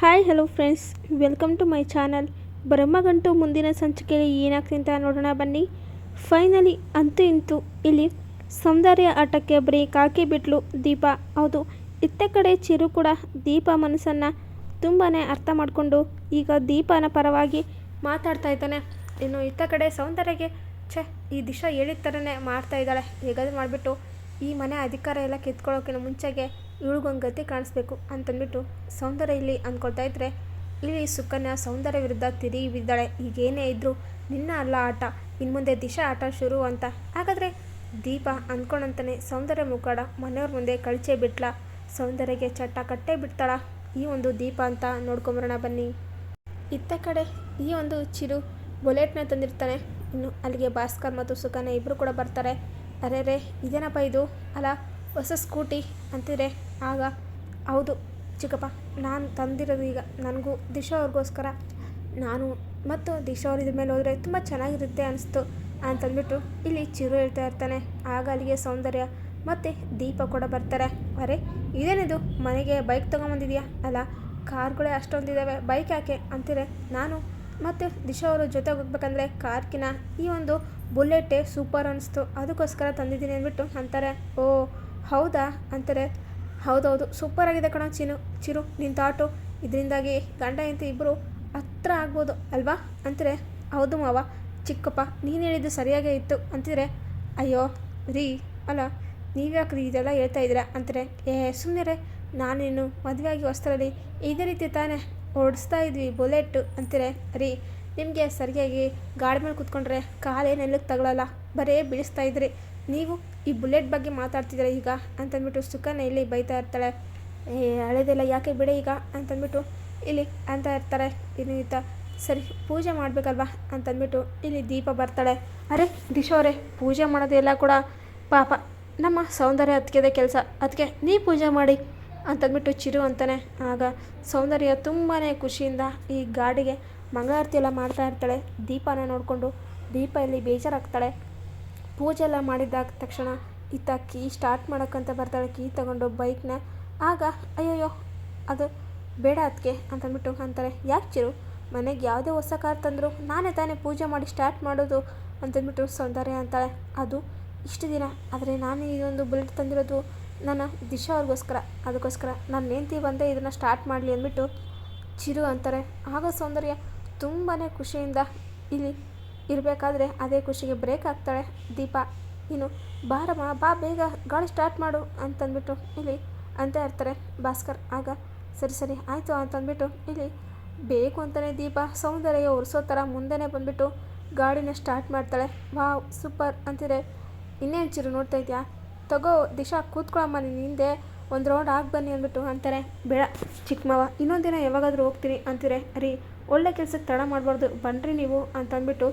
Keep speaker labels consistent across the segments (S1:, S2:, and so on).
S1: Hi hello friends, welcome to my channel. Brahmagantu ಮುಂದಿನ ಸಂಚಿಕೆಯಲ್ಲಿ ಏನಾಗ್ತಿದೆ ಅಂತ ನೋಡೋಣ ಬನ್ನಿ. ಫೈನಲಿ ಅಂತೂ ಇಂತೂ ಇಲ್ಲಿ ಸೌಂದರ್ಯ ಆಟಕ್ಕೆ ಬ್ರೇಕ್ ಹಾಕಿ ಬಿಟ್ಲು ದೀಪಾ. ಹೌದು, ಇತ್ತ ಕಡೆ ಚಿರು ಕೂಡ ದೀಪಾ ಮನಸ್ಸನ್ನು ತುಂಬಾ ಅರ್ಥ ಮಾಡಿಕೊಂಡು ಈಗ ದೀಪಾನ ಪರವಾಗಿ ಮಾತಾಡ್ತಾ ಇದ್ದಾನೆ. ಇನ್ನು ಇತ್ತ ಕಡೆ ಸೌಂದರ್ಯಗೆ ಈ ದಿಶಾ ಹೇಳಿದ ಥರನೇ ಮಾಡ್ತಾ ಇದ್ದಾಳೆ. ಹೇಗಾದರೂ ಮಾಡಿಬಿಟ್ಟು ಈ ಮನೆ ಅಧಿಕಾರ ಎಲ್ಲ ಕಿತ್ಕೊಳ್ಳೋಕ್ಕಿಂತ ಮುಂಚೆಗೆ ಇವಳಿಗೊಂದು ಗತಿ ಕಾಣಿಸ್ಬೇಕು ಅಂತಂದ್ಬಿಟ್ಟು ಸೌಂದರ್ಯ ಇಲ್ಲಿ ಅಂದ್ಕೊಳ್ತಾ ಇದ್ರೆ, ಇಲ್ಲಿ ಸುಕನ್ಯಾ ಸೌಂದರ್ಯ ವಿರುದ್ಧ ತಿರುಗಿಬಿದ್ದಾಳೆ. ಈಗೇನೇ ಇದ್ದರೂ ನಿನ್ನ ಅಲ್ಲ ಆಟ, ಇನ್ನು ಮುಂದೆ ದಿಶಾ ಆಟ ಶುರು ಅಂತ. ಹಾಗಾದರೆ ದೀಪ ಅಂದ್ಕೊಂಡಂತಾನೆ ಸೌಂದರ್ಯ ಮುಖಾಡ ಮನೆಯವ್ರ ಮುಂದೆ ಕಳಿಚೇ ಬಿಟ್ಲ. ಸೌಂದರ್ಯಗೆ ಚಟ್ಟ ಕಟ್ಟೇ ಬಿಡ್ತಾಳ ಈ ಒಂದು ದೀಪ ಅಂತ ನೋಡ್ಕೊಂಬರೋಣ ಬನ್ನಿ. ಇತ್ತ ಕಡೆ ಈ ಒಂದು ಚಿರು ಬುಲೆಟ್ನ ತಂದಿರ್ತಾನೆ. ಇನ್ನು ಅಲ್ಲಿಗೆ ಭಾಸ್ಕರ್ ಮತ್ತು ಸುಕನ್ಯಾ ಇಬ್ಬರು ಕೂಡ ಬರ್ತಾರೆ. ಅರೆ ಇದೇನಪ್ಪ ಇದು, ಅಲ್ಲ ಹೊಸ ಸ್ಕೂಟಿ ಅಂತಿದ್ರೆ ಆಗ ಹೌದು ಚಿಕ್ಕಪ್ಪ, ನಾನು ತಂದಿರೋದು ಈಗ ನನಗೂ ದಿಶಾ ಅವ್ರಿಗೋಸ್ಕರ. ನಾನು ಮತ್ತು ದಿಶಾ ಅವ್ರ ಇದ್ರ ಮೇಲೆ ಹೋದರೆ ತುಂಬ ಚೆನ್ನಾಗಿರುತ್ತೆ ಅನಿಸ್ತು ಅಂತಂದ್ಬಿಟ್ಟು ಇಲ್ಲಿ ಚಿರು ಹೇಳ್ತಾ ಇರ್ತಾನೆ. ಆಗ ಅಲ್ಲಿಗೆ ಸೌಂದರ್ಯ ಮತ್ತು ದೀಪ ಕೂಡ ಬರ್ತಾರೆ. ಅರೆ ಇದೇನಿದು, ಮನೆಗೆ ಬೈಕ್ ತೊಗೊಂಬಂದಿದ್ಯಾ? ಅಲ್ಲ ಕಾರ್ಗಳೇ ಅಷ್ಟೊಂದಿದ್ದಾವೆ, ಬೈಕ್ ಯಾಕೆ ಅಂತೀರೆ. ನಾನು ಮತ್ತು ದಿಶಾ ಅವರು ಜೊತೆಗೆ ಹೋಗ್ಬೇಕಂದ್ರೆ ಕಾರ್ಕಿನ ಈ ಒಂದು ಬುಲೆಟೇ ಸೂಪರ್ ಅನಿಸ್ತು, ಅದಕ್ಕೋಸ್ಕರ ತಂದಿದ್ದೀನಿ ಅಂದ್ಬಿಟ್ಟು ಅಂತಾರೆ. ಓ ಹೌದಾ ಅಂತಾರೆ. ಹೌದೌದು ಸೂಪರಾಗಿದೆ ಕಣೋ ಚಿರು ನಿನ್ನ ಥಾಟು, ಇದರಿಂದಾಗಿ ಗಂಡ ಹೆಂಡತಿ ಇಬ್ಬರು ಹತ್ರ ಆಗ್ಬೋದು ಅಲ್ವಾ ಅಂತಾರೆ. ಹೌದು ಮಾವ, ಚಿಕ್ಕಪ್ಪ ನೀನು ಹೇಳಿದ್ದು ಸರಿಯಾಗೇ ಇತ್ತು ಅಂತಿದ್ರೆ. ಅಯ್ಯೋ ರೀ, ಅಲ್ಲ ನೀವ್ಯಾಕ್ರಿ ಇದೆಲ್ಲ ಹೇಳ್ತಾ ಇದ್ದೀರಾ ಅಂತಾರೆ. ಸುಮ್ಮನೆ ನಾನಿನ್ನು ಮದುವೆಯಾಗಿ ಹೊಸ್ತರಲ್ಲಿ ಇದೇ ರೀತಿ ತಾನೇ ಓಡಿಸ್ತಾ ಇದ್ವಿ ಬುಲೆಟ್ ಅಂತೀರೆ. ರೀ ನಿಮಗೆ ಸರಿಯಾಗಿ ಗಾಡಿ ಮೇಲೆ ಕೂತ್ಕೊಂಡ್ರೆ ಕಾಲೇ ನೆಲಕ್ಕೆ ತಗೊಳ್ಳಲ್ಲ, ಬರೀ ಬೀಳಿಸ್ತಾ ಇದ್ರಿ. ನೀವು ಈ ಬುಲೆಟ್ ಬಗ್ಗೆ ಮಾತಾಡ್ತಿದ್ದೀರ ಈಗ ಅಂತಂದ್ಬಿಟ್ಟು ಸುಕನ್ಯಾ ಇಲ್ಲಿ ಬೈತಾ ಇರ್ತಾಳೆ. ಹಳೆದೆಲ್ಲ ಯಾಕೆ ಬಿಡೆ ಈಗ ಅಂತಂದ್ಬಿಟ್ಟು ಇಲ್ಲಿ ಅಂತ ಇರ್ತಾರೆ. ಇನ್ನು ಈತ ಸರಿ ಪೂಜೆ ಮಾಡಬೇಕಲ್ವಾ ಅಂತಂದ್ಬಿಟ್ಟು ಇಲ್ಲಿ ದೀಪ ಬರ್ತಾಳೆ. ಅರೆ ದಿಶಾ ಅವರೇ, ಪೂಜೆ ಮಾಡೋದೆಲ್ಲ ಕೂಡ ಪಾಪ ನಮ್ಮ ಸೌಂದರ್ಯ ಅದಕ್ಕೆದೆ ಕೆಲಸ, ಅದಕ್ಕೆ ನೀ ಪೂಜೆ ಮಾಡಿ ಅಂತಂದ್ಬಿಟ್ಟು ಚಿರು ಅಂತಾನೆ. ಆಗ ಸೌಂದರ್ಯ ತುಂಬಾ ಖುಷಿಯಿಂದ ಈ ಗಾಡಿಗೆ ಮಂಗಳಾರತಿ ಎಲ್ಲ ಮಾಡ್ತಾ ಇರ್ತಾಳೆ. ದೀಪನ ನೋಡಿಕೊಂಡು ದೀಪ ಇಲ್ಲಿ ಬೇಜಾರಾಗ್ತಾಳೆ. ಪೂಜೆ ಎಲ್ಲ ಮಾಡಿದ್ದಾದ ತಕ್ಷಣ ಈತ ಕೀ ಸ್ಟಾರ್ಟ್ ಮಾಡೋಕ್ಕಂತ ಬರ್ತಾಳೆ, ಕೀ ತಗೊಂಡು ಬೈಕ್ನ. ಆಗ ಅಯ್ಯಯ್ಯೋ ಅದು ಬೇಡ ಅದಕ್ಕೆ ಅಂತಂದ್ಬಿಟ್ಟು ಅಂತಾರೆ. ಯಾಕೆ ಚಿರು, ಮನೆಗೆ ಯಾವುದೇ ಹೊಸ ಕಾರ್ ತಂದರು ನಾನೇ ತಾನೇ ಪೂಜೆ ಮಾಡಿ ಸ್ಟಾರ್ಟ್ ಮಾಡೋದು ಅಂತಂದ್ಬಿಟ್ಟು ಸೌಂದರ್ಯ ಅಂತಾಳೆ. ಅದು ಇಷ್ಟು ದಿನ, ಆದರೆ ನಾನು ಈ ಒಂದು ಬುಲೆಟ್ ತಂದಿರೋದು ನನ್ನ ದಿಶಾ ಅವ್ರಿಗೋಸ್ಕರ, ಅದಕ್ಕೋಸ್ಕರ ನಾನು ಹೆಂಡ್ತಿ ಬಂದೇ ಇದನ್ನು ಸ್ಟಾರ್ಟ್ ಮಾಡಲಿ ಅಂದ್ಬಿಟ್ಟು ಚಿರು ಅಂತಾರೆ. ಆಗ ಸೌಂದರ್ಯ ತುಂಬಾ ಖುಷಿಯಿಂದ ಇಲ್ಲಿ ಇರಬೇಕಾದ್ರೆ ಅದೇ ಖುಷಿಗೆ ಬ್ರೇಕ್ ಹಾಕ್ತಾಳೆ ದೀಪ. ಇನ್ನು ಬಾರಮ್ಮ ಬಾ ಬೇಗ ಗಾಡಿ ಸ್ಟಾರ್ಟ್ ಮಾಡು ಅಂತಂದ್ಬಿಟ್ಟು ಇಲ್ಲಿ ಅಂತ ಇರ್ತಾರೆ ಭಾಸ್ಕರ್. ಆಗ ಸರಿ ಆಯಿತು ಅಂತಂದ್ಬಿಟ್ಟು ಇಲ್ಲಿ ಬೇಕು ಅಂತಲೇ ದೀಪ ಸೌಂದರ್ಯ ಒರೆಸೋ ಥರ ಮುಂದೆನೇ ಬಂದುಬಿಟ್ಟು ಗಾಡಿನ ಸ್ಟಾರ್ಟ್ ಮಾಡ್ತಾಳೆ. ವಾವ್ ಸೂಪರ್ ಅಂತಿದೆ. ಇನ್ನೇನು ಚಿರು ನೋಡ್ತಾ ಇದೆಯಾ, ತಗೋ ದಿಶಾ ಕೂತ್ಕೊಳ್ಳಮ್ಮ, ನೀನು ಹಿಂದೆ ಒಂದು ರೌಂಡ್ ಆಗಿ ಬನ್ನಿ ಅಂದ್ಬಿಟ್ಟು ಅಂತಾರೆ. ಬೇಡ ಚಿಕ್ಕ ಮಾವ, ಇನ್ನೊಂದಿನ ಯಾವಾಗಾದರೂ ಹೋಗ್ತೀನಿ ಅಂತೀರೆ. ರೀ ಒಳ್ಳೆ ಕೆಲಸಕ್ಕೆ ತಡ ಮಾಡಬಾರ್ದು, ಬನ್ನಿರಿ ನೀವು ಅಂತಂದ್ಬಿಟ್ಟು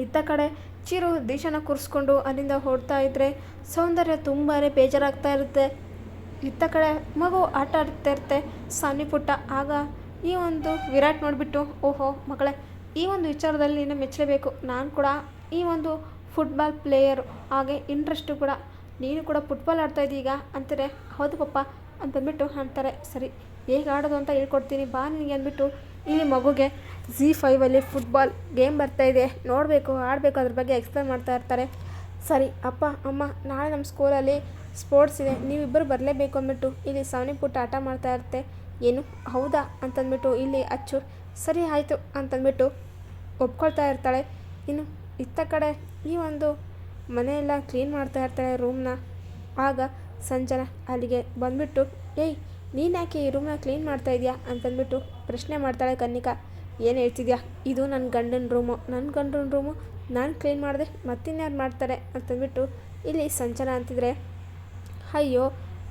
S1: ಇತ್ತ ಕಡೆ ಚಿರು ದಿಶಾನ ಕೂರಿಸ್ಕೊಂಡು ಅಲ್ಲಿಂದ ಹೊಡ್ತಾ ಇದ್ದರೆ ಸೌಂದರ್ಯ ತುಂಬಾ ಬೇಜಾರಾಗ್ತಾ ಇರುತ್ತೆ. ಇತ್ತ ಕಡೆ ಮಗು ಆಟ ಆಡ್ತಾ ಇರುತ್ತೆ ಸನ್ನಿ ಪುಟ್ಟ. ಆಗ ಈ ಒಂದು ವಿರಾಟ್ ನೋಡಿಬಿಟ್ಟು, ಓಹೋ ಮಗಳೇ, ಈ ಒಂದು ವಿಚಾರದಲ್ಲಿ ನೀನು ಮೆಚ್ಚಲೇಬೇಕು, ನಾನು ಕೂಡ ಈ ಒಂದು ಫುಟ್ಬಾಲ್ ಪ್ಲೇಯರು, ಹಾಗೆ ಇಂಟ್ರೆಸ್ಟು ಕೂಡ, ನೀನು ಕೂಡ ಫುಟ್ಬಾಲ್ ಆಡ್ತಾಯಿದ್ದೀಗ ಅಂತಾರೆ. ಹೌದು ಪಪ್ಪ ಅಂತಂದ್ಬಿಟ್ಟು ಅಂತಾರೆ. ಸರಿ ಹೇಗೆ ಆಡೋದು ಅಂತ ಹೇಳ್ಕೊಡ್ತೀನಿ ಬಾ ನಿನಗೆ ಅಂದ್ಬಿಟ್ಟು ಇಲ್ಲಿ ಮಗುಗೆ ZEE5 ಫುಟ್ಬಾಲ್ ಗೇಮ್ ಬರ್ತಾಯಿದೆ, ನೋಡಬೇಕು ಆಡಬೇಕು, ಅದ್ರ ಬಗ್ಗೆ ಎಕ್ಸ್ಪ್ಲೇನ್ ಮಾಡ್ತಾ ಇರ್ತಾರೆ. ಸರಿ ಅಪ್ಪ ಅಮ್ಮ, ನಾಳೆ ನಮ್ಮ ಸ್ಕೂಲಲ್ಲಿ ಸ್ಪೋರ್ಟ್ಸ್ ಇದೆ, ನೀವಿಬ್ಬರು ಬರಲೇಬೇಕು ಅಂದ್ಬಿಟ್ಟು ಇಲ್ಲಿ ಸವನಿ ಪುಟ್ಟ ಆಟ ಮಾಡ್ತಾ ಇರುತ್ತೆ. ಏನು ಹೌದಾ ಅಂತಂದ್ಬಿಟ್ಟು ಇಲ್ಲಿ ಅಚ್ಚು ಸರಿ ಆಯಿತು ಅಂತಂದ್ಬಿಟ್ಟು ಒಪ್ಕೊಳ್ತಾ ಇರ್ತಾಳೆ. ಇನ್ನು ಇತ್ತ ಕಡೆ ಈ ಒಂದು ಮನೆಯೆಲ್ಲ ಕ್ಲೀನ್ ಮಾಡ್ತಾ ಇರ್ತಾಳೆ ರೂಮ್ನ. ಆಗ ಸಂಜನಾ ಅಲ್ಲಿಗೆ ಬಂದುಬಿಟ್ಟು, ಏಯ್ ನೀನು ಯಾಕೆ ಈ ರೂಮ್ನ ಕ್ಲೀನ್ ಮಾಡ್ತಾ ಇದೆಯಾ ಅಂತಂದ್ಬಿಟ್ಟು ಪ್ರಶ್ನೆ ಮಾಡ್ತಾಳೆ. ಕನ್ನಿಕಾ ಏನು ಹೇಳ್ತಿದ್ಯಾ, ಇದು ನನ್ನ ಗಂಡನ ರೂಮು ನಾನು ಕ್ಲೀನ್ ಮಾಡಿದೆ ಮತ್ತಿನ್ಯಾರು ಮಾಡ್ತಾರೆ ಅಂತಂದ್ಬಿಟ್ಟು ಇಲ್ಲಿ ಸಂಜನಾ ಅಂತಿದ್ರೆ. ಅಯ್ಯೋ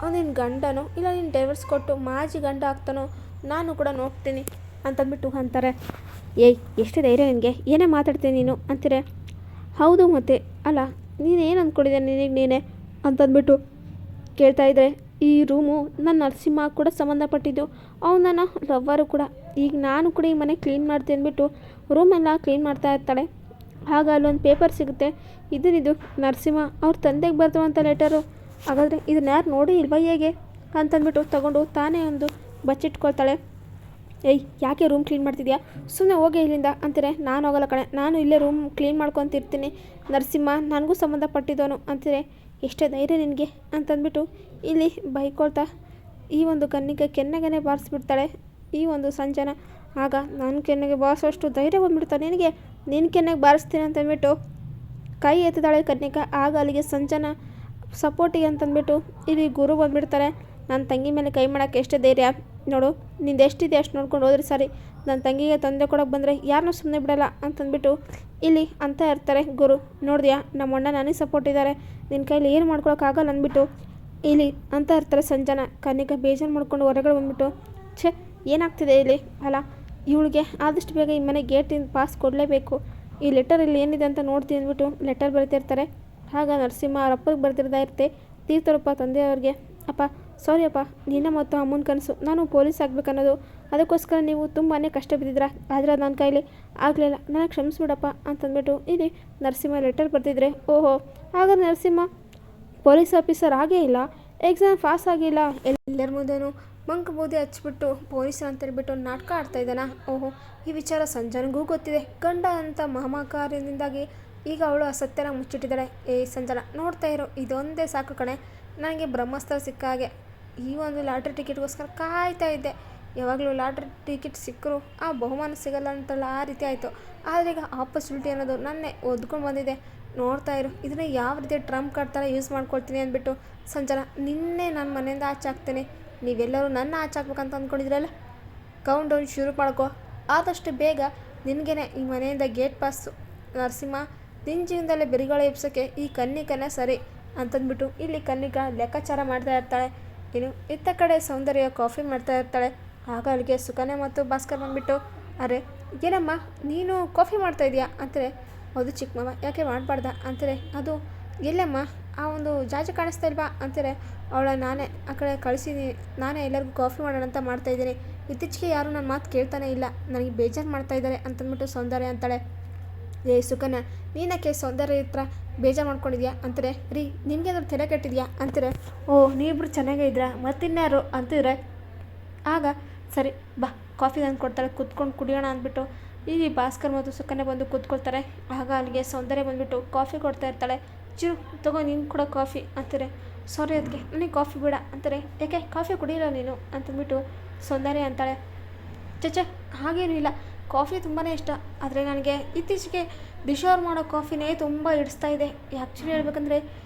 S1: ಅವನಿನ ಗಂಡನೋ ಇಲ್ಲ ನೀನು ಡೈವರ್ಸ್ ಕೊಟ್ಟು ಮಾಜಿ ಗಂಡ ಆಗ್ತಾನೋ ನಾನು ಕೂಡ ನೋಡ್ತೀನಿ ಅಂತಂದ್ಬಿಟ್ಟು ಅಂತಾರೆ. ಏಯ್ ಎಷ್ಟು ಧೈರ್ಯ ನಿನಗೆ, ಏನೇ ಮಾತಾಡ್ತೀನಿ ನೀನು ಅಂತೀರೆ. ಹೌದು ಮತ್ತೆ, ಅಲ್ಲ ನೀನೇನು ಅಂದ್ಕೊಂಡಿದ್ದೆ ನಿನಗೆ ನೀನೇ ಅಂತಂದ್ಬಿಟ್ಟು ಕೇಳ್ತಾಯಿದ್ರೆ. ಈ ರೂಮು ನನ್ನ ನರಸಿಂಹ ಕೂಡ ಸಂಬಂಧಪಟ್ಟಿದ್ದು, ಅವ್ನು ನನ್ನ ಲವ್ವರು ಕೂಡ. ಈಗ ನಾನು ಕೂಡ ಈ ಮನೆ ಕ್ಲೀನ್ ಮಾಡ್ತೀನಿ ಅಂದ್ಬಿಟ್ಟು ರೂಮೆಲ್ಲ ಕ್ಲೀನ್ ಮಾಡ್ತಾ ಇರ್ತಾಳೆ. ಆಗ ಅಲ್ಲೊಂದು ಪೇಪರ್ ಸಿಗುತ್ತೆ. ಇದನ್ನಿದು ನರಸಿಂಹ ಅವ್ರ ತಂದೆಗೆ ಬರ್ತವಂಥ ಲೆಟರು. ಹಾಗಾದರೆ ಇದನ್ನ ಯಾರು ನೋಡಿ ಇಲ್ವಾ ಹೇಗೆ ಅಂತಂದ್ಬಿಟ್ಟು ತಗೊಂಡು ತಾನೇ ಒಂದು ಬಚ್ಚಿಟ್ಕೊಳ್ತಾಳೆ. ಏಯ್ ಯಾಕೆ ರೂಮ್ ಕ್ಲೀನ್ ಮಾಡ್ತಿದ್ಯಾ, ಸುಮ್ಮನೆ ಹೋಗಿ ಇಲ್ಲಿಂದ ಅಂತಾರೆ. ನಾನು ಹೋಗಲ್ಲ ಕಣೆ, ನಾನು ಇಲ್ಲೇ ರೂಮ್ ಕ್ಲೀನ್ ಮಾಡ್ಕೊತಿರ್ತೀನಿ, ನರಸಿಂಹ ನನಗೂ ಸಂಬಂಧಪಟ್ಟಿದ್ದವನು ಅಂತಾರೆ. ಎಷ್ಟೇ ಧೈರ್ಯ ನಿನಗೆ ಅಂತಂದ್ಬಿಟ್ಟು ಇಲ್ಲಿ ಬೈಕೊಳ್ತಾ ಈ ಒಂದು ಕಣ್ಣಿಗೆ ಕೆನ್ನೆಗೆ ಬಾರಿಸ್ಬಿಡ್ತಾಳೆ ಈ ಒಂದು ಸಂಜನ. ಆಗ ನಾನು ಕೆನ್ನೆಗೆ ಬಾರಿಸೋಷ್ಟು ಧೈರ್ಯ ಬಂದ್ಬಿಡ್ತಾನೆ ನಿನಗೆ, ನಿನ್ನ ಕೆನ್ನೆಗೆ ಬಾರಿಸ್ತೀನಿ ಅಂತಂದ್ಬಿಟ್ಟು ಕೈ ಎತ್ತಿದಾಳೆ ಕನ್ನಿಕಾ. ಆಗ ಅಲ್ಲಿಗೆ ಸಂಜನ ಸಪೋರ್ಟಿಗೆ ಅಂತಂದ್ಬಿಟ್ಟು ಇಲ್ಲಿ ಗುರು ಬಂದುಬಿಡ್ತಾರೆ. ನನ್ನ ತಂಗಿ ಮೇಲೆ ಕೈ ಮಾಡೋಕ್ಕೆ ಎಷ್ಟೇ ಧೈರ್ಯ ನೋಡು, ನಿಂದು ಎಷ್ಟಿದೆ ಅಷ್ಟು ನೋಡ್ಕೊಂಡು ಹೋದ್ರೆ ಸರಿ, ನನ್ನ ತಂಗಿಗೆ ತೊಂದರೆ ಕೊಡೋಕೆ ಬಂದರೆ ಯಾರನ್ನೂ ಸುಮ್ಮನೆ ಬಿಡಲ್ಲ ಅಂತಂದ್ಬಿಟ್ಟು ಇಲ್ಲಿ ಅಂತ ಇರ್ತಾರೆ ಗುರು. ನೋಡಿದ್ಯಾ ನಮ್ಮ ಅಣ್ಣ ನನಗೆ ಸಪೋರ್ಟ್ ಇದ್ದಾರೆ, ನಿನ್ನ ಕೈಲಿ ಏನು ಮಾಡ್ಕೊಳಕ್ಕಾಗಲ್ಲ ಅಂದ್ಬಿಟ್ಟು ಇಲ್ಲಿ ಅಂತ ಇರ್ತಾರೆ ಸಂಜನ. ಕನ್ನಿಕಾ ಬೇಜಾರು ಮಾಡ್ಕೊಂಡು ಹೊರಗಡೆ ಬಂದ್ಬಿಟ್ಟು ಛೇ ಏನಾಗ್ತಿದೆ ಇಲ್ಲಿ ಅಲ್ಲ, ಇವಳಿಗೆ ಆದಷ್ಟು ಬೇಗ ಈ ಮನೆ ಗೇಟಿಂದ ಪಾಸ್ ಕೊಡಲೇಬೇಕು, ಈ ಲೆಟರ್ ಇಲ್ಲಿ ಏನಿದೆ ಅಂತ ನೋಡ್ತೀನಿ ಅಂದ್ಬಿಟ್ಟು ಲೆಟರ್ ಬರೀತಿರ್ತಾರೆ. ಆಗ ನರಸಿಂಹ ಅವ್ರ ಅಪ್ಪಗೆ ಬರ್ತಿರ್ತಾ ಇರುತ್ತೆ. ತೀರ್ಥರಪ್ಪ ತಂದೆಯವ್ರಿಗೆ, ಅಪ್ಪ ಸಾರಿ ಅಪ್ಪ, ನಿನ್ನ ಮತ್ತು ಅಮ್ಮನ ಕನಸು ನಾನು ಪೊಲೀಸ್ ಆಗಬೇಕನ್ನೋದು, ಅದಕ್ಕೋಸ್ಕರ ನೀವು ತುಂಬಾ ಕಷ್ಟ ಬಿದ್ದಿದ್ರ, ಆದರೆ ನನ್ನ ಕೈಲಿ ಆಗಲಿಲ್ಲ, ನನಗೆ ಕ್ಷಮಿಸ್ಬಿಡಪ್ಪ ಅಂತಂದ್ಬಿಟ್ಟು ಇಲ್ಲಿ ನರಸಿಂಹ ಲೆಟರ್ ಬರ್ತಿದ್ರೆ. ಓಹೋ, ಆಗ ನರಸಿಂಹ ಪೊಲೀಸ್ ಆಫೀಸರ್ ಆಗೇ ಇಲ್ಲ, ಎಕ್ಸಾಮ್ ಪಾಸ್ ಆಗಿಲ್ಲ, ಎಲ್ಲರ ಮುಂದೆನೂ ಮಂಕ್ ಬೂದಿ ಹಚ್ಬಿಟ್ಟು ಪೊಲೀಸರು ಅಂತೇಳ್ಬಿಟ್ಟು ನಾಟಕ ಆಡ್ತಾ ಇದ್ದಾನ. ಓಹೋ, ಈ ವಿಚಾರ ಸಂಜನಗೂ ಗೊತ್ತಿದೆ. ಗಂಡ ಅಂತ ಮಹಾಮಾಕಾರ್ಯದಿಂದಾಗಿ ಈಗ ಅವಳು ಆ ಸತ್ಯನ ಮುಚ್ಚಿಟ್ಟಿದ್ದಾಳೆ. ಸಂಜನ ನೋಡ್ತಾ ಇರೋ, ಇದೊಂದೇ ಸಾಕು ಕಣೆ, ನನಗೆ ಬ್ರಹ್ಮಾಸ್ತ್ರ ಸಿಕ್ಕ ಹಾಗೆ. ಈ ಒಂದು ಲಾಟ್ರಿ ಟಿಕೆಟ್ಗೋಸ್ಕರ ಕಾಯ್ತಾ ಇದ್ದೆ, ಯಾವಾಗಲೂ ಲಾಟ್ರಿ ಟಿಕೆಟ್ ಸಿಕ್ಕರು ಆ ಬಹುಮಾನ ಸಿಗಲ್ಲ ಅಂತಲ್ಲ, ಆ ರೀತಿ ಆಯಿತು. ಆದರೆ ಈಗ ಆಪರ್ಚುನಿಟಿ ಅನ್ನೋದು ನನ್ನೇ ಒದ್ಕೊಂಡು ಬಂದಿದೆ, ನೋಡ್ತಾ ಇರು, ಇದನ್ನ ಯಾವ ರೀತಿ ಟ್ರಂಪ್ ಕಾರ್ಡ್ ಥರ ಯೂಸ್ ಮಾಡ್ಕೊಳ್ತೀನಿ ಅಂದ್ಬಿಟ್ಟು ಸಂಜನ ನಿನ್ನೆ ನನ್ನ ಮನೆಯಿಂದ ಆಚೆ ಹಾಕ್ತೇನೆ, ನೀವೆಲ್ಲರೂ ನನ್ನ ಆಚೆ ಹಾಕ್ಬೇಕಂತ ಅಂದ್ಕೊಂಡಿದ್ರಲ್ಲ, ಕೌಂಟ್ ಡೌನ್ ಶುರು ಮಾಡ್ಕೋ, ಆದಷ್ಟು ಬೇಗ ನಿನಗೇನೆ ಈ ಮನೆಯಿಂದ ಗೇಟ್ ಪಾಸು. ನರಸಿಂಹ ನಿನ್ನ ಜೀವನದಲ್ಲೇ ಬೆರಿಗಳ ಎಬ್ಸೋಕ್ಕೆ ಈ ಕನ್ನಿಕನೇ ಸರಿ ಅಂತಂದ್ಬಿಟ್ಟು ಇಲ್ಲಿ ಕನ್ನಿಕಾ ಲೆಕ್ಕಾಚಾರ ಮಾಡ್ತಾ ಇರ್ತಾಳೆ. ಇನ್ನು ಇತ್ತ ಕಡೆ ಸೌಂದರ್ಯ ಕಾಫಿ ಮಾಡ್ತಾ ಇರ್ತಾಳೆ. ಆಗ ಅಲ್ಲಿಗೆ ಸುಕನ್ಯಾ ಮತ್ತು ಭಾಸ್ಕರ್ ಬಂದುಬಿಟ್ಟು, ಅರೆ ಏನಮ್ಮ ನೀನು ಕಾಫಿ ಮಾಡ್ತಾ ಇದೆಯಾ ಅಂತಾರೆ. ಹೌದು ಚಿಕ್ಕ ಮಾವ, ಯಾಕೆ ಮಾಡಬಾರ್ದ ಅಂತಾರೆ. ಅದು ಎಲ್ಲಮ್ಮ ಆ ಒಂದು ಜಾಜಿ ಕಾಣಿಸ್ತಾ ಇಲ್ವಾ ಅಂತಾರೆ. ಅವಳ ನಾನೇ ಆ ಕಡೆ ಕಳಿಸಿದ್ದೀನಿ, ನಾನೇ ಎಲ್ಲರಿಗೂ ಕಾಫಿ ಮಾಡೋಣ ಅಂತ ಮಾಡ್ತಾಯಿದ್ದೀನಿ, ಇತ್ತೀಚೆಗೆ ಯಾರೂ ನನ್ನ ಮಾತು ಕೇಳ್ತಾನೆ ಇಲ್ಲ, ನನಗೆ ಬೇಜಾರು ಮಾಡ್ತಾ ಇದ್ದಾರೆ ಅಂತಂದ್ಬಿಟ್ಟು ಸೌಂದರ್ಯ ಅಂತಾಳೆ. ಸುಕನ್ಯಾ ನೀನಕ್ಕೆ ಸೌಂದರ್ಯ ಹತ್ರ ಬೇಜಾರು ಮಾಡ್ಕೊಂಡಿದ್ಯಾ ಅಂತಾರೆ. ರೀ ನಿಮಗೇನಾದ್ರು ತೆರೆ ಕೆಟ್ಟಿದ್ಯಾ ಅಂತಾರೆ. ಓ ನೀವಿಬ್ರು ಚೆನ್ನಾಗೇ ಇದ್ರಾ ಮತ್ತಿನ್ಯಾರು ಅಂತಿದ್ರೆ. ಆಗ ಸರಿ ಬಾ ಕಾಫಿ ತಂದು ಕೊಡ್ತಾಳೆ, ಕುತ್ಕೊಂಡು ಕುಡಿಯೋಣ ಅಂದ್ಬಿಟ್ಟು ಇಲ್ಲಿ ಭಾಸ್ಕರ್ ಮತ್ತು ಸುಕನ್ಯಾ ಬಂದು ಕೂತ್ಕೊಳ್ತಾರೆ. ಆಗ ಅಲ್ಲಿಗೆ ಸೌಂದರ್ಯ ಬಂದುಬಿಟ್ಟು ಕಾಫಿ ಕೊಡ್ತಾ ಇರ್ತಾಳೆ. ಚಿರು ತಗೋ ನೀನು ಕೂಡ ಕಾಫಿ ಅಂತಾರೆ. ಸಾರಿ ಅದಕ್ಕೆ ನನಗೆ ಕಾಫಿ ಬೇಡ ಅಂತಾರೆ. ಯಾಕೆ ಕಾಫಿ ಕುಡಿಯಲ್ಲ ನೀನು ಅಂತಂದ್ಬಿಟ್ಟು ಸೌಂದರ್ಯ ಅಂತಾಳೆ. ಚಚೆ ಹಾಗೇನೂ ಇಲ್ಲ, ಕಾಫಿ ತುಂಬಾ ಇಷ್ಟ, ಆದರೆ ನನಗೆ ಇತ್ತೀಚೆಗೆ ದಿಶೋರ್ ಮಾಡೋ ಕಾಫಿನೇ ತುಂಬ ಹಿಡಿಸ್ತಾ ಇದೆ. ಆ್ಯಕ್ಚುಲಿ ಹೇಳ್ಬೇಕಂದ್ರೆ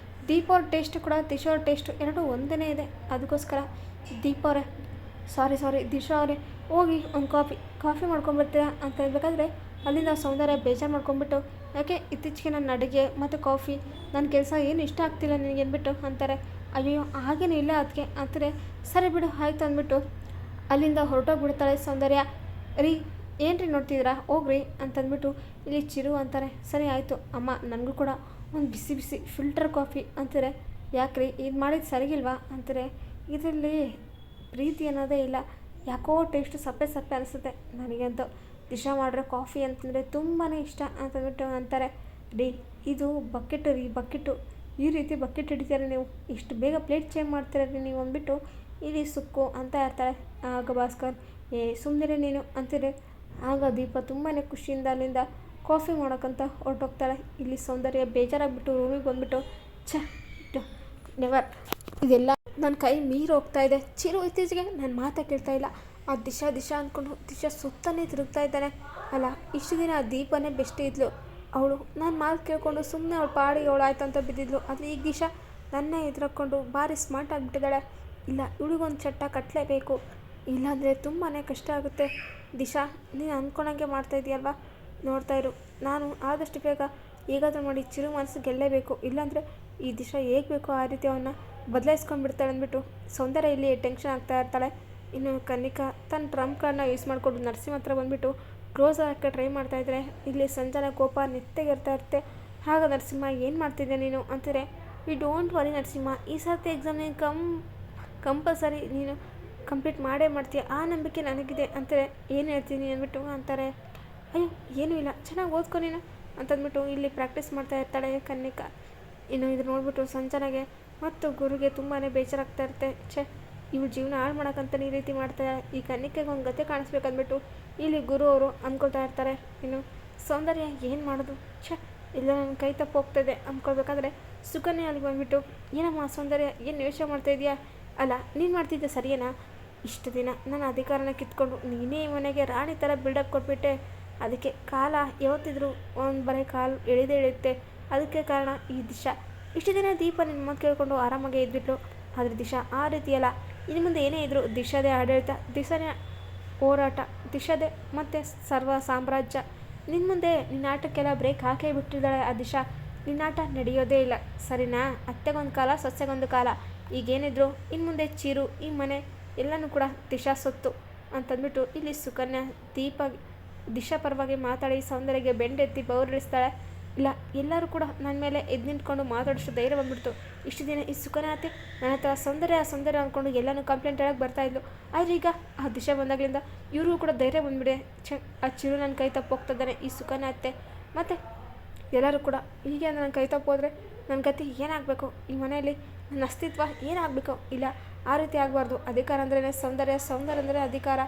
S1: ದೀಪವ್ರ ಟೇಸ್ಟು ಕೂಡ ದಿಶೋರ್ ಟೇಸ್ಟು ಎರಡೂ ಒಂದೇ ಇದೆ, ಅದಕ್ಕೋಸ್ಕರ ದೀಪವ್ರೆ ಸಾರಿ ದಿಶಾ ಅವರೇ ಹೋಗಿ ಒಂದು ಕಾಫಿ ಮಾಡ್ಕೊಂಡ್ಬರ್ತೀರಾ ಅಂತ ಹೇಳ್ಬೇಕಾದ್ರೆ ಅಲ್ಲಿಂದ ಸೌಂದರ್ಯ ಬೇಜಾರು ಮಾಡ್ಕೊಂಡ್ಬಿಟ್ಟು, ಯಾಕೆ ಇತ್ತೀಚೆಗೆ ನನ್ನ ಅಡುಗೆ ಮತ್ತು ಕಾಫಿ ನನ್ನ ಕೆಲಸ ಏನು ಇಷ್ಟ ಆಗ್ತಿಲ್ಲ ನಿನಗೆ ಅಂದ್ಬಿಟ್ಟು ಅಂತಾರೆ. ಅಯ್ಯೋ ಹಾಗೇನೂ ಇಲ್ಲ ಅದಕ್ಕೆ ಅಂತಾರೆ. ಸರಿ ಬಿಡು ಆಯ್ತು ಅಂದ್ಬಿಟ್ಟು ಅಲ್ಲಿಂದ ಹೊರಟೋಗ್ಬಿಡ್ತಾಳೆ ಸೌಂದರ್ಯ. ರೀ ಏನು ರೀ ನೋಡ್ತಿದ್ದೀರಾ ಹೋಗ್ರಿ ಅಂತಂದ್ಬಿಟ್ಟು ಇಲ್ಲಿ ಚಿರು ಅಂತಾರೆ. ಸರಿ ಆಯಿತು ಅಮ್ಮ, ನನಗೂ ಕೂಡ ಒಂದು ಬಿಸಿ ಬಿಸಿ ಫಿಲ್ಟರ್ ಕಾಫಿ ಅಂತಾರೆ. ಯಾಕ್ರಿ ಇದು ಮಾಡಿದ್ದು ಸರಿಗಿಲ್ವಾ ಅಂತಾರೆ. ಇದರಲ್ಲಿ ಪ್ರೀತಿ ಅನ್ನೋದೇ ಇಲ್ಲ, ಯಾಕೋ ಟೇಸ್ಟು ಸಪ್ಪೆ ಅನಿಸುತ್ತೆ ನನಗಂತೂ. ದಿಶಾ ಮಾಡಿರೋ ಕಾಫಿ ಅಂತಂದರೆ ತುಂಬಾ ಇಷ್ಟ ಅಂತಂದ್ಬಿಟ್ಟು ಅಂತಾರೆ. ರೀ ಇದು ಬಕೆಟು ರೀ ಬಕೆಟು, ಈ ರೀತಿ ಬಕೆಟ್ ಹಿಡಿತಾರೆ ನೀವು, ಇಷ್ಟು ಬೇಗ ಪ್ಲೇಟ್ ಚೇಂಜ್ ಮಾಡ್ತೀರ ರೀ ನೀವು ಅಂದ್ಬಿಟ್ಟು ಇಲ್ಲಿ ಸುಕ್ಕು ಅಂತ ಇರ್ತಾಳೆ. ಆಗ ಭಾಸ್ಕರ್ ಸುಮ್ಮನೆ ನೀನು ಅಂತೀರಿ. ಆಗ ದೀಪ ತುಂಬಾ ಖುಷಿಯಿಂದ ಅಲ್ಲಿಂದ ಕಾಫಿ ಮಾಡೋಕ್ಕಂತ ಹೊರಟೋಗ್ತಾಳೆ. ಇಲ್ಲಿ ಸೌಂದರ್ಯ ಬೇಜಾರಾಗ್ಬಿಟ್ಟು ರೂಮಿಗೆ ಬಂದುಬಿಟ್ಟು ನೆವರ್, ಇದೆಲ್ಲ ನನ್ನ ಕೈ ಮೀರಿ ಹೋಗ್ತಾ ಇದೆ. ಚಿರು ಇತ್ತೀಚೆಗೆ ನನ್ನ ಮಾತಾ ಕೇಳ್ತಾ ಇಲ್ಲ, ಆ ದಿಶಾ ಅಂದ್ಕೊಂಡು ದಿಶಾ ಸುತ್ತನೇ ತಿರುಗ್ತಾ ಇದ್ದಾನೆ. ಅಲ್ಲ ಇಷ್ಟು ದಿನ ಆ ದೀಪನೇ ಬೆಸ್ಟ್ ಇದ್ಲು, ಅವಳು ನನ್ನ ಮಾತು ಕೇಳ್ಕೊಂಡು ಸುಮ್ಮನೆ ಅವಳು ಪಾಡಿಗೆ ಅವಳು ಆಯ್ತು ಅಂತ ಬಿದ್ದಿದ್ಲು. ಆದರೆ ಈಗ ದಿಶಾ ನನ್ನೇ ಎದುರಾಕೊಂಡು ಭಾರಿ ಸ್ಮಾರ್ಟ್ ಆಗಿಬಿಟ್ಟಿದ್ದಾಳೆ. ಇಲ್ಲ ಇವಳಿಗೊಂದು ಚಟ್ಟ ಕಟ್ಟಲೇಬೇಕು, ಇಲ್ಲಾಂದರೆ ತುಂಬಾ ಕಷ್ಟ ಆಗುತ್ತೆ. ದಿಶಾ ನೀನು ಅಂದ್ಕೊಂಡಂಗೆ ಮಾಡ್ತಾ ಇದೆಯಲ್ವಾ, ನೋಡ್ತಾ ಇರು, ನಾನು ಆದಷ್ಟು ಬೇಗ ಹೇಗಾದರೂ ಮಾಡಿ ಚಿರು ಮನಸ್ಸು ಗೆಲ್ಲೇಬೇಕು, ಇಲ್ಲಾಂದರೆ ಈ ದಿಶಾ ಹೇಗೆ ಬೇಕೋ ಆ ರೀತಿ ಅವನ್ನ ಬದಲಾಯಿಸ್ಕೊಂಡ್ಬಿಡ್ತಾಳೆ ಅಂದ್ಬಿಟ್ಟು ಸೌಂದರ್ಯ ಇಲ್ಲಿ ಟೆನ್ಷನ್ ಆಗ್ತಾ ಇರ್ತಾಳೆ. ಇನ್ನು ಕನ್ನಿಕಾ ತನ್ನ ಟ್ರಂಪ್ ಕಾರ್ಡ್ನ ಯೂಸ್ ಮಾಡಿಕೊಂಡು ನರಸಿಂಹ ಹತ್ರ ಬಂದುಬಿಟ್ಟು ಕ್ಲೋಸ್ ಆಗೋಕ್ಕೆ ಟ್ರೈ ಮಾಡ್ತಾಯಿದ್ರೆ ಇಲ್ಲಿ ಸಂಜನ ಕೋಪ ನೆತ್ತೆಗಿರ್ತಾ ಇರುತ್ತೆ. ಆಗ ನರಸಿಂಹ ಏನು ಮಾಡ್ತಿದ್ದೆ ನೀನು ಅಂತಾರೆ. ಯು ಡೋಂಟ್ ವರಿ ನರಸಿಂಹ, ಈ ಸರ್ತಿ ಎಕ್ಸಾಮ್ ನೀನು ಕಂಪಲ್ಸರಿ ನೀನು ಕಂಪ್ಲೀಟ್ ಮಾಡೇ ಮಾಡ್ತೀಯ, ಆ ನಂಬಿಕೆ ನನಗಿದೆ ಅಂತಾರೆ. ಏನು ಹೇಳ್ತೀನಿ ಅಂದ್ಬಿಟ್ಟು ಅಂತಾರೆ. ಅಯ್ಯೋ ಏನೂ ಇಲ್ಲ, ಚೆನ್ನಾಗಿ ಓದ್ಕೊ ನೀನು ಅಂತಂದ್ಬಿಟ್ಟು ಇಲ್ಲಿ ಪ್ರಾಕ್ಟೀಸ್ ಮಾಡ್ತಾ ಇರ್ತಾಳೆ ಕನ್ನಿಕಾ. ಇನ್ನು ಇದು ನೋಡ್ಬಿಟ್ಟು ಸಂಜನೆಗೆ ಮತ್ತು ಗುರುಗೆ ತುಂಬಾ ಬೇಜಾರಾಗ್ತಾ ಇರುತ್ತೆ. ಇವಳು ಜೀವನ ಹಾಳು ಮಾಡೋಕ್ಕಂತ ಈ ರೀತಿ ಮಾಡ್ತಾರೆ, ಈ ಕನ್ನಿಕೆಗೆ ಒಂದು ಗತಿ ಕಾಣಿಸ್ಬೇಕಂದ್ಬಿಟ್ಟು ಇಲ್ಲಿ ಗುರು ಅವರು ಅಂದ್ಕೊಳ್ತಾ ಇರ್ತಾರೆ. ಇನ್ನು ಸೌಂದರ್ಯ ಏನು ಮಾಡೋದು, ಇಲ್ಲ ನನ್ನ ಕೈ ತಪ್ಪು ಹೋಗ್ತಾಯಿದೆ ಅಂದ್ಕೊಳ್ಬೇಕಾದ್ರೆ ಸುಕನ್ಯಾ ಅಲ್ಲಿ ಬಂದುಬಿಟ್ಟು, ಏನಮ್ಮ ಸೌಂದರ್ಯ ಏನು ಯೋಚನೆ ಮಾಡ್ತಾಯಿದ್ಯಾ, ಅಲ್ಲ ನೀನು ಮಾಡ್ತಿದ್ದೆ ಸರಿಯೇನಾ, ಇಷ್ಟು ದಿನ ನನ್ನ ಅಧಿಕಾರನ ಕಿತ್ಕೊಂಡು ನೀನೇ ಈ ಮನೆಗೆ ರಾಣಿ ಥರ ಬಿಲ್ಡಪ್ ಕೊಟ್ಬಿಟ್ಟೆ, ಅದಕ್ಕೆ ಕಾಲ ಯಾವತ್ತಿದ್ರು ಒಂದು ಬರೀ ಕಾಲು ಎಳೆಯುತ್ತೆ, ಅದಕ್ಕೆ ಕಾರಣ ಈ ದಿಶಾ. ಇಷ್ಟು ದಿನ ದೀಪ ನಿನ್ನ ಮಾತು ಕೇಳಿಕೊಂಡು ಆರಾಮಾಗೆ ಇದ್ಬಿಟ್ಲು, ಆದರೆ ದಿಶಾ ಆ ರೀತಿಯಲ್ಲ, ಇನ್ನು ಮುಂದೆ ಏನೇ ಇದ್ದರೂ ದಿಶಾದೇ ಆಡಳಿತ, ದಿಶಾನೇ ಹೋರಾಟ, ದಿಶಾದೇ ಮತ್ತು ಸರ್ವ ಸಾಮ್ರಾಜ್ಯ. ನಿನ್ನ ಮುಂದೆ ನಿನ್ನ ಆಟಕ್ಕೆಲ್ಲ ಬ್ರೇಕ್ ಹಾಕೇ ಬಿಟ್ಟಿದ್ದಾಳೆ ಆ ದಿಶಾ, ನಿನ್ನ ಆಟ ನಡೆಯೋದೇ ಇಲ್ಲ ಸರಿನಾ, ಅತ್ತೆಗೊಂದು ಕಾಲ ಸೊಸೆಗೊಂದು ಕಾಲ, ಈಗೇನಿದ್ರು ಇನ್ನು ಮುಂದೆ ಚಿರು ಈ ಮನೆ ಎಲ್ಲನೂ ಕೂಡ ದಿಶಾ ಸೊತ್ತು ಅಂತಂದ್ಬಿಟ್ಟು ಇಲ್ಲಿ ಸುಕನ್ಯಾ ದಿಶಾ ಪರವಾಗಿ ಮಾತಾಡಿ ಸೌಂದರ್ಯಗೆ ಬೆಂಡೆತ್ತಿ ಬೌರಿಳಿಸ್ತಾಳೆ. ಇಲ್ಲ ಎಲ್ಲರೂ ಕೂಡ ನನ್ನ ಮೇಲೆ ಎದ್ದು ನಿಂತ್ಕೊಂಡು ಮಾತಾಡಿಷ್ಟು ಧೈರ್ಯ ಬಂದ್ಬಿಡ್ತು, ಇಷ್ಟು ದಿನ ಈ ಸುಕನ್ಯಾತಿ ನನ್ನ ಹತ್ರ ಸೌಂದರ್ಯ ಅಂದ್ಕೊಂಡು ಎಲ್ಲನೂ ಕಂಪ್ಲೇಂಟ್ ಹೇಳಕ್ಕೆ ಬರ್ತಾಯಿದ್ಲು, ಆದರೆ ಈಗ ಆ ದಿಶಾ ಬಂದಾಗಲಿಂದ ಇವ್ರಿಗೂ ಕೂಡ ಧೈರ್ಯ ಬಂದ್ಬಿಡೆ, ಆ ಚಿರು ನನ್ನ ಕೈ ತಪ್ಪು ಹೋಗ್ತಿದ್ದಾನೆ ಈ ಸುಕನ್ಯಾ ಅತ್ತೆ, ಮತ್ತು ಎಲ್ಲರೂ ಕೂಡ ಹೀಗೆ ನನ್ನ ಕೈ ತಪ್ಪು ಹೋದರೆ ನನ್ನ ಗತಿ ಏನಾಗಬೇಕು, ಈ ಮನೆಯಲ್ಲಿ ನನ್ನ ಅಸ್ತಿತ್ವ ಏನಾಗಬೇಕು, ಇಲ್ಲ ಆ ರೀತಿ ಆಗಬಾರ್ದು, ಅಧಿಕಾರ ಅಂದ್ರೇ ಸೌಂದರ್ಯ ಅಂದರೆ ಅಧಿಕಾರ,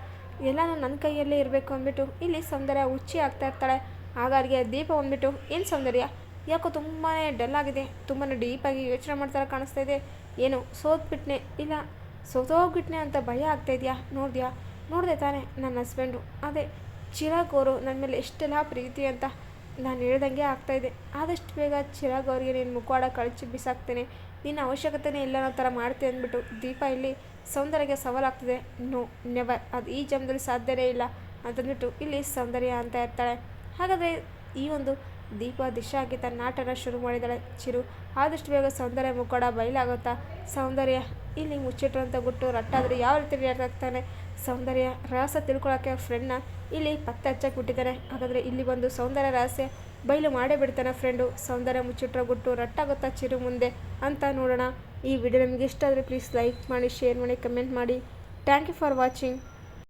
S1: ಎಲ್ಲನೂ ನನ್ನ ಕೈಯಲ್ಲೇ ಇರಬೇಕು ಅಂದ್ಬಿಟ್ಟು ಇಲ್ಲಿ ಸೌಂದರ್ಯ ಹುಚ್ಚಿ ಆಗ್ತಾ ಇರ್ತಾಳೆ. ಹಾಗಾಗಿಗೆ ದೀಪ ಬಂದ್ಬಿಟ್ಟು, ಏನು ಸೌಂದರ್ಯ ಯಾಕೋ ತುಂಬಾ ಡಲ್ ಆಗಿದೆ, ತುಂಬಾ ಡೀಪಾಗಿ ಯೋಚನೆ ಮಾಡ್ತಾರೆ ಕಾಣಿಸ್ತಾ ಇದೆ, ಏನು ಸೋತ್ಬಿಟ್ನೆ ಇಲ್ಲ ಸೋತೋಗ್ಬಿಟ್ನೆ ಅಂತ ಭಯ ಆಗ್ತಾಯಿದೆಯಾ, ನೋಡಿದೆ ತಾನೇ ನನ್ನ ಹಸ್ಬೆಂಡು, ಅದೇ ಚಿರಾಗ್ ಅವರು ನನ್ನ ಮೇಲೆ ಎಷ್ಟೆಲ್ಲ ಪ್ರೀತಿ ಅಂತ ನಾನು ಹೇಳ್ದಂಗೆ ಆಗ್ತಾಯಿದೆ, ಆದಷ್ಟು ಬೇಗ ಚಿರಾಗ್ ಅವ್ರಿಗೆ ನೀನು ಮುಖವಾಡ ಕಳಚಿ ಬಿಸಾಕ್ತೇನೆ, ನಿನ್ನ ಅವಶ್ಯಕತೆನೇ ಇಲ್ಲ ಅನ್ನೋ ಥರ ಮಾಡ್ತೀನಿ ಅಂದ್ಬಿಟ್ಟು ದೀಪ ಇಲ್ಲಿ ಸೌಂದರ್ಯಗೆ ಸವಾಲಾಗ್ತದೆ. ನೋ ನೆವರ್, ಅದು ಈ ಜನ್ಮದಲ್ಲಿ ಸಾಧ್ಯವೇ ಇಲ್ಲ ಅಂತಂದ್ಬಿಟ್ಟು ಇಲ್ಲಿ ಸೌಂದರ್ಯ ಅಂತ ಇರ್ತಾಳೆ. ಹಾಗಾದರೆ ಈ ಒಂದು ದೀಪ ದಿಶಾ ಆಗಿ ತನ್ನ ನಾಟನ ಶುರು ಮಾಡಿದಾಳೆ ಚಿರು, ಆದಷ್ಟು ಬೇಗ ಸೌಂದರ್ಯ ಮುಖವಾಡ ಬಯಲಾಗುತ್ತಾ, ಸೌಂದರ್ಯ ಇಲ್ಲಿ ಮುಚ್ಚಿಟ್ರಂತ ಗುಟ್ಟು ರಟ್ಟಾದರೆ ಯಾವ ರೀತಿ ರಿಯಾಕ್ಟ್ ಆಗ್ತಾನೆ, ಸೌಂದರ್ಯ ರಹಸ್ಯ ತಿಳ್ಕೊಳ್ಳೋಕ್ಕೆ ಫ್ರೆಂಡ್ನ ಇಲ್ಲಿ ಪತ್ತೆ ಹಚ್ಚಕ್ಕೆ ಬಿಟ್ಟಿದ್ದಾನೆ, ಹಾಗಾದರೆ ಇಲ್ಲಿ ಬಂದು ಸೌಂದರ್ಯ ರಹಸ್ಯ ಬಯಲು ಮಾಡೇ ಬಿಡ್ತಾನೆ ಫ್ರೆಂಡು, ಸೌಂದರ್ಯ ಮುಚ್ಚಿಟ್ರೋ ಗುಟ್ಟು ರಟ್ಟಾಗುತ್ತಾ ಚಿರು ಮುಂದೆ ಅಂತ ನೋಡೋಣ. ಈ ವಿಡಿಯೋ ನಿಮಗೆ ಇಷ್ಟ ಆದರೆ ಪ್ಲೀಸ್ ಲೈಕ್ ಮಾಡಿ, ಶೇರ್ ಮಾಡಿ, ಕಮೆಂಟ್ ಮಾಡಿ. Thank you for watching.